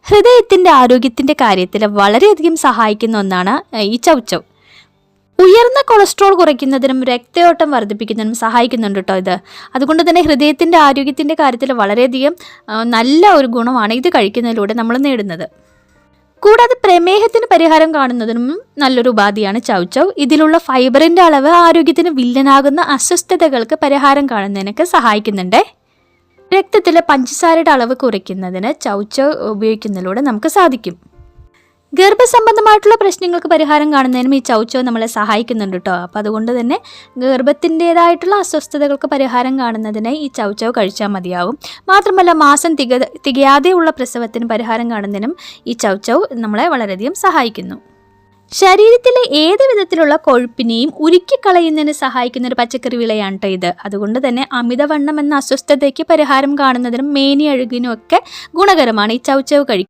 ഹൃദയത്തിന്റെ ആരോഗ്യത്തിന്റെ കാര്യത്തിൽ വളരെയധികം സഹായിക്കുന്ന ഒന്നാണ് ഈ ചൗചൗ. ഉയർന്ന കൊളസ്ട്രോൾ കുറയ്ക്കുന്നതിനും രക്തയോട്ടം വർദ്ധിപ്പിക്കുന്നതിനും സഹായിക്കുന്നുണ്ട് കേട്ടോ ഇത്. അതുകൊണ്ട് തന്നെ ഹൃദയത്തിന്റെ ആരോഗ്യത്തിന്റെ കാര്യത്തിൽ വളരെയധികം നല്ല ഒരു ഗുണമാണ് ഇത് കഴിക്കുന്നതിലൂടെ നമ്മൾ നേടുന്നത്. കൂടാതെ പ്രമേഹത്തിന് പരിഹാരം കാണുന്നതിനും നല്ലൊരു ഉപാധിയാണ് ചൗചൗ. ഇതിലുള്ള ഫൈബറിന്റെ അളവ് ആരോഗ്യത്തിന് വില്ലനാകുന്ന അസ്വസ്ഥതകൾക്ക് പരിഹാരം കാണുന്നതിനൊക്കെ സഹായിക്കുന്നുണ്ട്. രക്തത്തിലെ പഞ്ചസാരയുടെ അളവ് കുറയ്ക്കുന്നതിന് ചൗചൗ ഉപയോഗിക്കുന്നതിലൂടെ നമുക്ക് സാധിക്കും. ഗർഭസംബന്ധമായിട്ടുള്ള പ്രശ്നങ്ങൾക്ക് പരിഹാരം കാണുന്നതിനും ഈ ചൗചൗ നമ്മളെ സഹായിക്കുന്നുണ്ട് കേട്ടോ. അപ്പോൾ അതുകൊണ്ട് തന്നെ ഗർഭത്തിൻ്റെതായിട്ടുള്ള അസ്വസ്ഥതകൾക്ക് പരിഹാരം കാണുന്നതിന് ഈ ചൗചൗ കഴിച്ചാൽ മതിയാവും. മാത്രമല്ല മാസം തികയാതെയുള്ള പ്രസവത്തിന് പരിഹാരം കാണുന്നതിനും ഈ ചൗചൗ നമ്മളെ വളരെയധികം സഹായിക്കുന്നു. ശരീരത്തിലെ ഏത് വിധത്തിലുള്ള കൊഴുപ്പിനെയും ഉരുക്കിക്കളയുന്നതിന് സഹായിക്കുന്ന ഒരു പച്ചക്കറി വിളയാണ് കേട്ടോ ഇത്. അതുകൊണ്ട് തന്നെ അമിതവണ്ണം എന്ന അസ്വസ്ഥതയ്ക്ക് പരിഹാരം കാണുന്നതിനും മേനി അഴുകിനും ഒക്കെ ഗുണകരമാണ് ഈ ചൗചൗ കഴിക്കുന്നത്.